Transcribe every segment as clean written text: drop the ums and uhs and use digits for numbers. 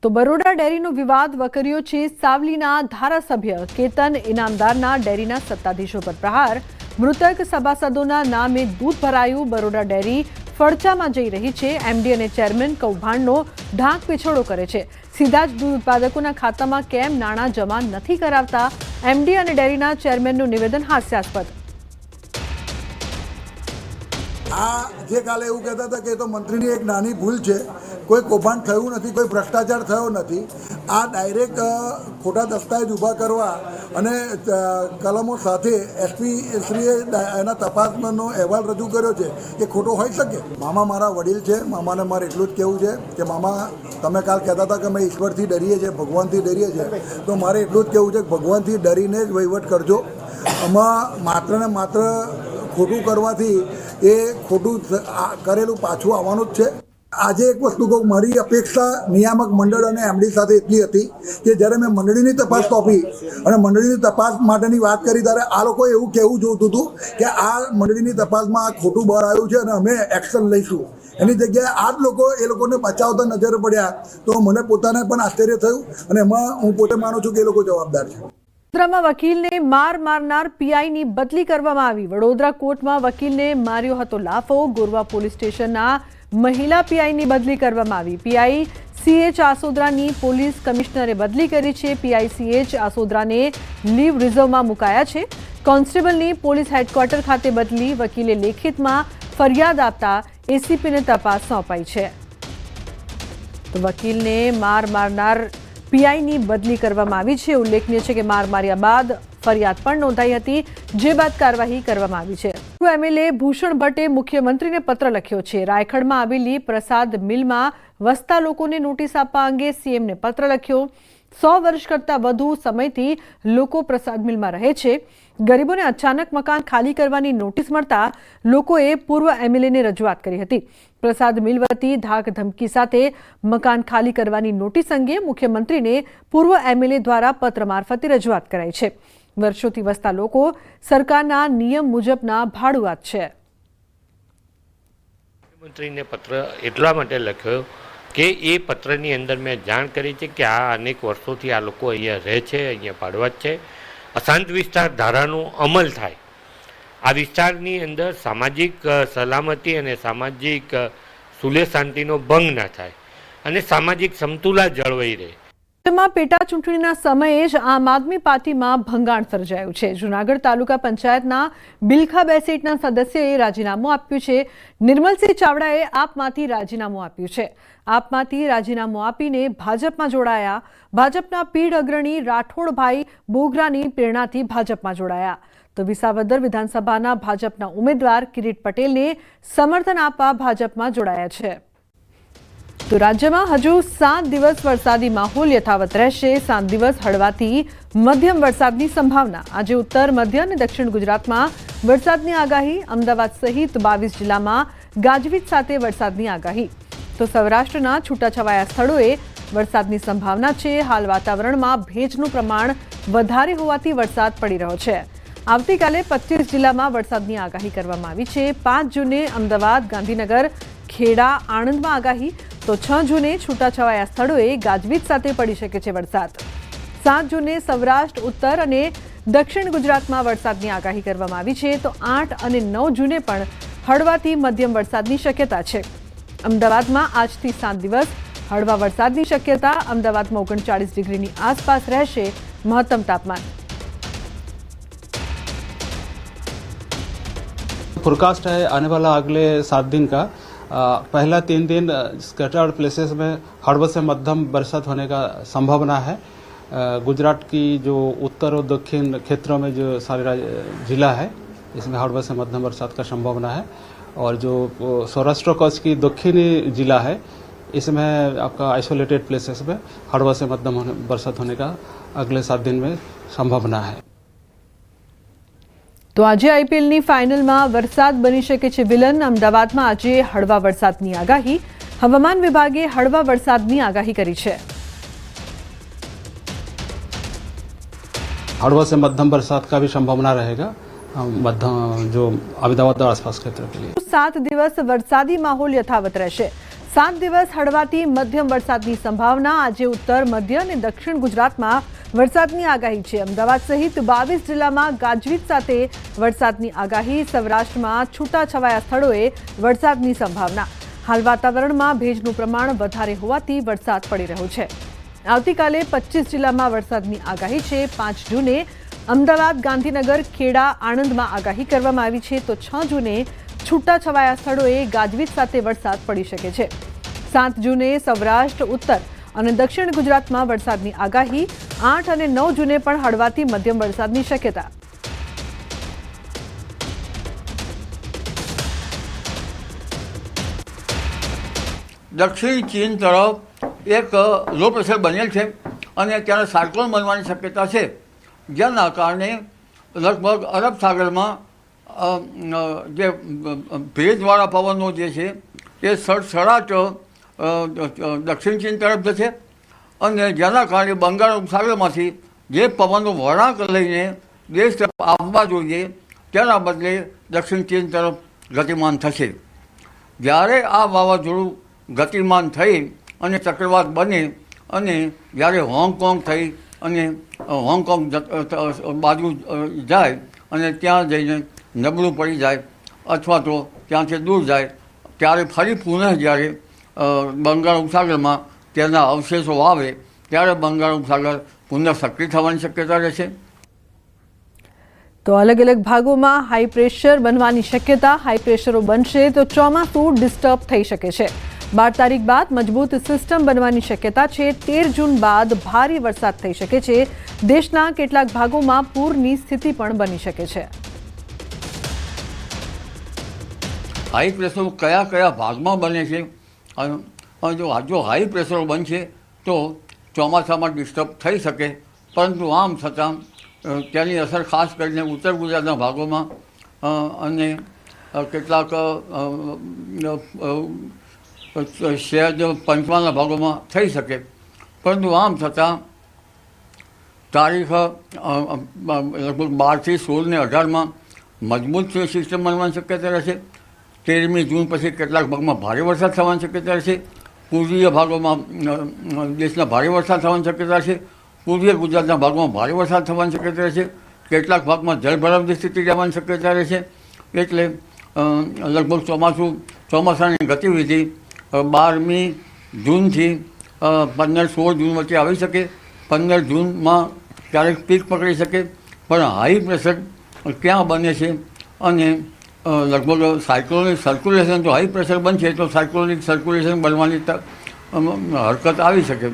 તો બરોડા ડેરીનો વિવાદ વકર્યો છે। સાવલીના ધારાસભ્ય કેતન ઇનામદારના ડેરીના સત્તાધીશો પર પ્રહાર। મૃતક સભાસદોના નામે દૂધ ભરાયું। બરોડા ડેરી ફડચામાં જઈ રહી છે। એમડી અને ચેરમેન કૌભાંડનો ઢાંક પીછોડો કરે છે। સીધા જ દૂધ ઉત્પાદકોના ખાતામાં કેમ નાણાં જમા નથી કરાવતા? એમડી અને ડેરીના ચેરમેનનું નિવેદન હાસ્યાસ્પદ। જે કાલે એવું કહેતા હતા કે તો મંત્રીની એક નાની ભૂલ છે, કોઈ કૌભાંડ થયું નથી, કોઈ ભ્રષ્ટાચાર થયો નથી। આ ડાયરેક્ટ ખોટા દસ્તાવેજ ઊભા કરવા અને કલમો સાથે એસપી શ્રીએ એના તપાસનો અહેવાલ રજૂ કર્યો છે એ ખોટો હોઈ શકે? મામા મારા વડીલ છે, મામાને મારે એટલું જ કહેવું છે કે મામા, તમે કાલ કહેતા હતા કે અમે ઈશ્વરથી ડરીએ છીએ, ભગવાનથી ડરીએ છીએ, તો મારે એટલું જ કહેવું છે કે ભગવાનથી ડરીને જ વહીવટ કરજો। આમાં માત્ર ને માત્ર ખોટું કરવાથી એ ખોટું કરેલું પાછું આવવાનું જ છે। આજે એક વસ્તુ કહું, મારી અપેક્ષા નિયામક મંડળ અને એમડી સાથે એટલી હતી કે જ્યારે મેં મંડળીની તપાસ સોંપી અને મંડળીની તપાસ માટેની વાત કરી ત્યારે આ લોકો એવું કહેવું જોઈતું હતું કે આ મંડળીની તપાસમાં આ ખોટું બહાર આવ્યું છે અને અમે એક્શન લઈશું। એની જગ્યાએ આ જ લોકો એ લોકોને બચાવતા નજરે પડ્યા તો મને પોતાને પણ આશ્ચર્ય થયું અને એમાં હું પોતે માનું છું કે એ લોકો જવાબદાર છે। વડોદરામાં વકીલને માર મારનાર પીઆઈની બદલી કરવામાં આવી। વડોદરા કોર્ટમાં વકીલને માર્યો હતો લાફો। ગોરવા પોલીસ સ્ટેશનના મહિલા પીઆઈની બદલી કરવામાં આવી। પીઆઈ CH આસોદરાની પોલીસ કમિશનરે બદલી કરી છે। પીઆઈ CH આસોદરાને લીવ રિઝર્વમાં મુકાયા છે। કોન્સ્ટેબલની પોલીસ હેડક્વાર્ટર ખાતે બદલી। વકીલે લેખિતમાં ફરિયાદ આપતા એસીપીને તપાસ સોંપાઈ છે। તો વકીલને માર મારનાર પીઆઈની બદલી કરવામાં આવી છે। ઉલ્લેખનીય છે કે માર માર્યા બાદ ફરિયાદ પણ નોંધાઈ હતી, જે બાદ કાર્યવાહી કરવામાં આવી છે। એમએલએ ભૂષણ ભટ્ટે મુખ્યમંત્રીને પત્ર લખ્યો છે। રાયખડમાં આવેલી પ્રસાદ મિલમાં વસતા લોકોને નોટિસ આપવા અંગે સીએમને પત્ર લખ્યો। 100 વર્ષ કરતાં વધુ સમયથી લોકો પ્રસાદ મિલમાં રહે છે। ગરીબોને અચાનક મકાન ખાલી કરવાની નોટિસ મળતા લોકોએ પૂર્વ એમએલએને રજૂઆત કરી હતી। પ્રસાદ મિલ વતી ધાક ધમકી સાથે મકાન ખાલી કરવાની નોટિસ અંગે મુખ્યમંત્રીને પૂર્વ એમએલએ દ્વારા પત્ર મારફતે રજૂઆત કરાઈ છે। વર્ષોથી વસતા લોકો સરકારના નિયમ મુજબના ભાડુઆત છે। મુખ્યમંત્રીને પત્ર એટલા માટે લખ્યો કે એ પત્રની અંદર મેં જાણ કરી છે કે આ અનેક વર્ષોથી આ લોકો અહીંયા રહે છે, અહીંયા ભાડુઆત છે। અશાંત વિસ્તાર ધારાનો અમલ થાય, આ વિસ્તારની અંદર સામાજિક સલામતી અને સામાજિક સુલેહ શાંતિનો ભંગ ના થાય અને સામાજિક સમતુલા જળવાઈ રહે। પેટા ચૂંટણીના સમયે જ આમ આદમી પાર્ટીમાં ભંગાણ સર્જાયું છે। જૂનાગઢ તાલુકા પંચાયતના બિલખા બેસેટના સદસ્યએ રાજીનામું આપ્યું છે। નિર્મલસિંહ ચાવડાએ આપમાંથી રાજીનામું આપ્યું છે। આપમાંથી રાજીનામું આપીને ભાજપમાં જોડાયા। ભાજપના પીઢ અગ્રણી રાઠોડભાઈ બોગરાની પ્રેરણાથી ભાજપમાં જોડાયા। તો વિસાવદર વિધાનસભાના ભાજપના ઉમેદવાર કિરીટ પટેલને સમર્થન આપવા ભાજપમાં જોડાયા છે। તો રાજ્યમાં હજુ 7 દિવસ વરસાદી માહોલ યથાવત રહેશે। 7 દિવસ હળવાથી મધ્યમ વરસાદની સંભાવના। આજે ઉત્તર, મધ્ય અને દક્ષિણ ગુજરાતમાં વરસાદની આગાહી। અમદાવાદ સહિત 22 જિલ્લામાં ગાજવીજ સાથે વરસાદની આગાહી। તો સૌરાષ્ટ્રના છૂટાછવાયા સ્થળોએ વરસાદની સંભાવના છે। હાલ વાતાવરણમાં ભેજનું પ્રમાણ વધારે હોવાથી વરસાદ પડી રહ્યો છે। આવતીકાલે 25 જિલ્લામાં વરસાદની આગાહી કરવામાં આવી છે। 5 જૂને અમદાવાદ, ગાંધીનગર, ખેડા, આણંદમાં આગાહી। તો 6 જૂને છૂટાછવાયા સ્થળોએ ગાજવીજ સાથે પડી શકે છે વરસાદ। 7 જૂને સૌરાષ્ટ્ર, ઉત્તર અને દક્ષિણ ગુજરાતમાં વરસાદની આગાહી કરવામાં આવી છે। તો 8 અને 9 જૂને પણ હળવાથી મધ્યમ વરસાદની શક્યતા છે। અમદાવાદમાં આજથી 7 દિવસ હળવા વરસાદની શક્યતા। અમદાવાદમાં 39 ડિગ્રીની આસપાસ રહેશે મહત્તમ તાપમાન। फोरकास्ट है आने वाला अगले 7 दिन का। पहला 3 दिन स्कैटर्ड प्लेसेस में हड़बड़ से मध्यम बरसात होने का संभावना है। गुजरात की जो उत्तर और दक्षिण क्षेत्रों में जो सारे जिला है इसमें हड़बड़ से मध्यम बरसात का संभावना है। और जो सौराष्ट्र कच्छ की दक्षिणी जिला है इसमें आपका आइसोलेटेड प्लेसेस में हड़बड़ से मध्यम बरसात होने का अगले 7 दिन में संभावना है। તો આજે આઈપીએલની ફાઇનલમાં વરસાદ બની શકે છે વિલન। અમદાવાદમાં આજે હળવા વરસાદની આગાહી। હવામાન વિભાગે હળવા વરસાદની આગાહી કરી છે। हड़बड़ से मध्यम बरसात का भी संभावना रहेगा मध्यम जो अहमदाबाद और आसपास क्षेत्र के लिए। 7 દિવસ વરસાદી માહોલ યથાવત રહેશે। 7 દિવસ હળવાથી મધ્યમ વરસાદની સંભાવના. આજે ઉત્તર, મધ્ય અને દક્ષિણ ગુજરાતમાં વરસાદની આગાહી છે. અમદાવાદ સહિત 22 જિલ્લામાં ગાજવીજ સાથે વરસાદની આગાહી. સૌરાષ્ટ્રમાં છૂટાછવાયા સ્થળોએ વરસાદની સંભાવના. હાલ વાતાવરણમાં ભેજનું પ્રમાણ વધારે હોવાથી વરસાદ પડી રહ્યો છે. આવતીકાલે 25 જિલ્લામાં વરસાદની આગાહી છે. 5 જૂને અમદાવાદ, ગાંધીનગર, ખેડા, આણંદમાં આગાહી કરવામાં આવી છે, તો 6 જૂને છૂટાછવાયા સ્થળોએ ગાજવીજ સાથે વરસાદ પડી શકે છે. 7 જૂને સૌરાષ્ટ્ર, ઉત્તર અને દક્ષિણ ગુજરાતમાં વરસાદની આગાહી. 8 અને 9 જૂને પણ હળવાથી મધ્યમ વરસાદની શક્યતા. દક્ષિણ ચીન તરફ એક લો પ્રેશર બનેલ છે અને ત્યારે સાયક્લોન બનવાની શક્યતા છે, જેના કારણે લગભગ અરબ સાગરમાં જે ભેજવાળા પવનો જે છે એ સડસડાટ દક્ષિણ ચીન તરફ જશે અને જેના કારણે બંગાળ ઉપસાગરમાંથી જે પવનો વળાંક લઈને દેશ તરફ આવવા જોઈએ તેના બદલે દક્ષિણ ચીન તરફ ગતિમાન થશે. જ્યારે આ વાવાઝોડું ગતિમાન થઈ અને ચક્રવાત બને અને જ્યારે હોંગકોંગ થઈ અને હોંગકોંગ બાજુ જાય અને ત્યાં જઈને નબળું પડી જાય અથવા તો ત્યાંથી દૂર જાય, ત્યારે ફરી પુનઃ જ્યારે બંગાળ ઉપસાગરમાં તેના અવશેષો આવે ત્યારે બંગાળ ઉપસાગર પુનઃ સક્રિય થવાની શક્યતા રહેશે. તો અલગ અલગ ભાગોમાં હાઈ પ્રેશર બનવાની શક્યતા. હાઈ પ્રેશરો બનશે તો ચોમાસું ડિસ્ટર્બ થઈ શકે છે. 12 તારીખ બાદ મજબૂત સિસ્ટમ બનવાની શક્યતા છે. 13 જૂન બાદ ભારે વરસાદ થઈ શકે છે. દેશના કેટલાક ભાગોમાં પૂરની સ્થિતિ પણ બની શકે છે. હાઈ પ્રેશર કયા કયા ભાગમાં બને છે અને જો હાઈ પ્રેશરો બનશે તો ચોમાસામાં ડિસ્ટર્બ થઈ શકે, પરંતુ આમ છતાં તેની અસર ખાસ કરીને ઉત્તર ગુજરાતના ભાગોમાં અને કેટલાક શહેર પંચમહાલના ભાગોમાં થઈ શકે, પરંતુ આમ છતાં તારીખ લગભગ 12 થી 16 ને 18માં મજબૂત સિસ્ટમ બનવાની શક્યતા રહેશે. 13મી જૂન પછી કેટલાક ભાગમાં ભારે વરસાદ થવાની શક્યતા રહેશે. પૂર્વીય ભાગોમાં દેશના ભારે વરસાદ થવાની શક્યતા છે. પૂર્વીય ગુજરાતના ભાગમાં ભારે વરસાદ થવાની શક્યતા રહેશે. કેટલાક ભાગમાં જળભરાવની સ્થિતિ રહેવાની શક્યતા રહેશે. એટલે લગભગ ચોમાસાની ગતિવિધિ 12મી જૂનથી 15-16 જૂન વચ્ચે આવી શકે. 15 જૂનમાં ક્યારેક પીક પકડી શકે, પણ હાઈ પ્રેશર ક્યાં બને છે અને લગભગ સાયક્લોનિક સર્ક્યુલેશન, જો હાઈ પ્રેશર બનશે તો સાયક્લોનિક સર્ક્યુલેશન બનવાની હરકત આવી શકે.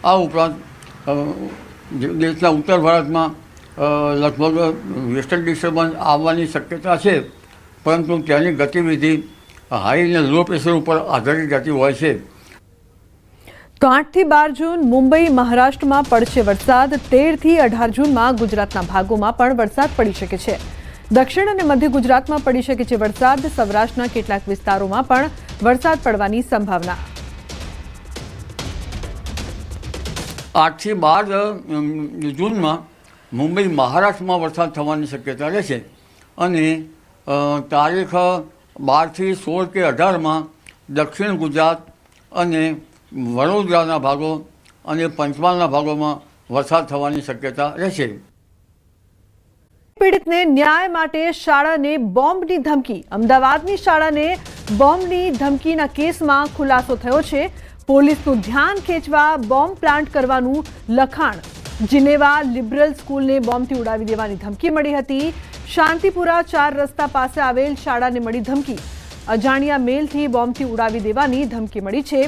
આ ઉપરાંત દેશના ઉત્તર ભારતમાં લગભગ વેસ્ટર્ન ડિસ્ટર્બન્સ આવવાની શક્યતા છે, પરંતુ તેની ગતિવિધિ હાઈ અને લો પ્રેશર ઉપર આધારિત રહેતી હોય છે. તો 8 થી 12 જૂન મુંબઈ, મહારાષ્ટ્રમાં પડશે વરસાદ. 13 થી 18 જૂનમાં ગુજરાતના ભાગોમાં પણ વરસાદ પડી શકે છે. દક્ષિણ અને મધ્ય ગુજરાતમાં પડી શકે છે વરસાદ. સૌરાષ્ટ્રના કેટલાક વિસ્તારોમાં પણ વરસાદ પડવાની સંભાવના. 8 થી 12 જૂનમાં મુંબઈ, મહારાષ્ટ્રમાં વરસાદ થવાની શક્યતા રહેશે અને તારીખ 12 થી 16 કે 18માં દક્ષિણ ગુજરાત અને વડોદરાના ભાગો અને પંચમહાલના ભાગોમાં વરસાદ થવાની શક્યતા રહેશે. પીડિતને ન્યાય માટે શાળાને બોમ્બની ધમકી. અમદાવાદની શાળાને બોમ્બની ધમકીના કેસમાં ખુલાસો થયો છે. પોલીસનું ધ્યાન ખેંચવા બોમ્બ પ્લાન્ટ કરવાનું લખાણ. જિનેવા લિબરલ સ્કૂલને બોમ્બથી ઉડાવી દેવાની ધમકી મળી હતી. શાંતિપુરા 4 રસ્તા પાસે આવેલ શાળાને મળી ધમકી. અજાણ્યા મેલથી બોમ્બથી ઉડાવી દેવાની ધમકી મળી છે.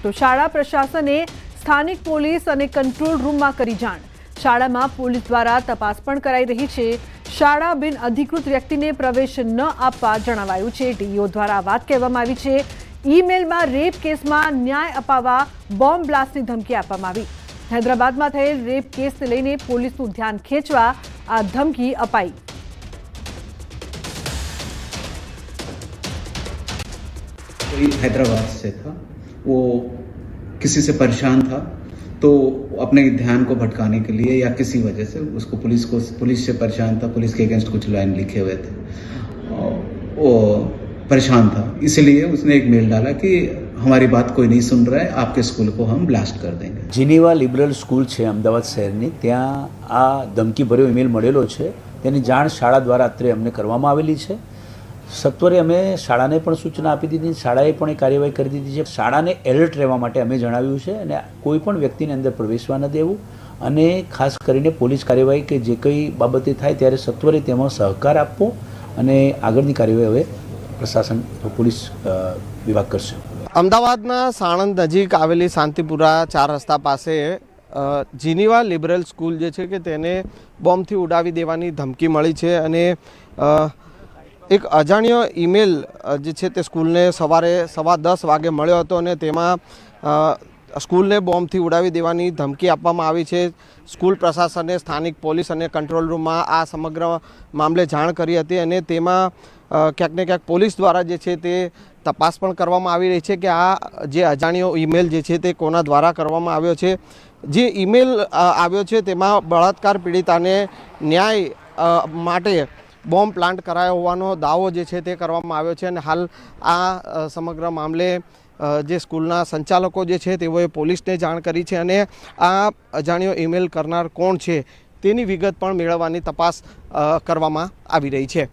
તો શાળા પ્રશાસને સ્થાનિક પોલીસ અને કંટ્રોલ રૂમમાં કરી જાણ. શાળામાં પોલીસ દ્વારા તપાસ પણ કરાઈ રહી છે. શાળા બિન અધિકૃત વ્યક્તિને પ્રવેશ ન આપવા જણાવાયું છે. ડીઈઓ દ્વારા વાત કહેવામાં આવી છે. ઈમેલમાં રેપ કેસમાં ન્યાય અપાવવા બોમ્બ બ્લાસ્ટની ધમકી આપવામાં આવી. હૈદરાબાદમાં થયેલ રેપ કેસને લઈને પોલીસનું ધ્યાન ખેંચવા આ ધમકી અપાઈ. कोई हैदराबाद से था, वो किसी से परेशान था, तो अपने ध्यान को भटकाने के लिए या किसी वजह से उसको पुलिस से परेशान था, पुलिस के अगेंस्ट कुछ लाइन लिखे हुए थे, वो परेशान था, इसलिए उसने एक मेल डाला कि हमारी बात कोई नहीं सुन रहा है, आपके स्कूल को हम ब्लास्ट कर देंगे। જીનીવા લિબરલ સ્કૂલ છે અમદાવાદ શહેરની, ત્યાં આ ધમકીભર્યો ઈમેલ મળેલો છે, તેની જાણ શાળા દ્વારા અત્રે અમને કરવામાં આવેલી છે। સત્વરે અમે શાળાને પણ સૂચના આપી દીધી, શાળાએ પણ એ કાર્યવાહી કરી દીધી છે। શાળાને એલર્ટ રહેવા માટે અમે જણાવ્યું છે અને કોઈ પણ વ્યક્તિને અંદર પ્રવેશવા ન દેવું અને ખાસ કરીને પોલીસ કાર્યવાહી કે જે કંઈ બાબતે થાય ત્યારે સત્વરે તેમાં સહકાર આપવો અને આગળની કાર્યવાહી હવે પ્રશાસન પોલીસ વિભાગ કરશે। અમદાવાદના સાણંદ નજીક આવેલી શાંતિપુરા 4 રસ્તા પાસે જીનીવા લિબરલ સ્કૂલ જે છે કે તેને બોમ્બથી ઉડાવી દેવાની ધમકી મળી છે અને એક અજાણ્યો ઈમેલ જે છે તે સ્કૂલને સવારે 10:15 વાગે મળ્યો હતો અને તેમાં સ્કૂલને બોમ્બથી ઉડાવી દેવાની ધમકી આપવામાં આવી છે। સ્કૂલ પ્રશાસને સ્થાનિક પોલીસ અને કંટ્રોલ રૂમમાં આ સમગ્ર મામલે જાણ કરી હતી અને તેમાં ક્યાંક ને ક્યાંક પોલીસ દ્વારા જે છે તે તપાસ પણ કરવામાં આવી રહી છે કે આ જે અજાણ્યો ઈમેલ જે છે તે કોના દ્વારા કરવામાં આવ્યો છે। જે ઈમેલ આવ્યો છે તેમાં બળાત્કાર પીડિતાને ન્યાય માટે બોમ્બ પ્લાન્ટ કરાયો હોવાનો દાવો જે છે તે કરવામાં આવ્યો છે અને હાલ આ સમગ્ર મામલે જે સ્કૂલના સંચાલકો જે છે તેઓએ પોલીસને જાણ કરી છે અને આ અજાણ્યો ઈમેલ કરનાર કોણ છે તેની વિગત પણ મેળવવાની તપાસ કરવામાં આવી રહી છે।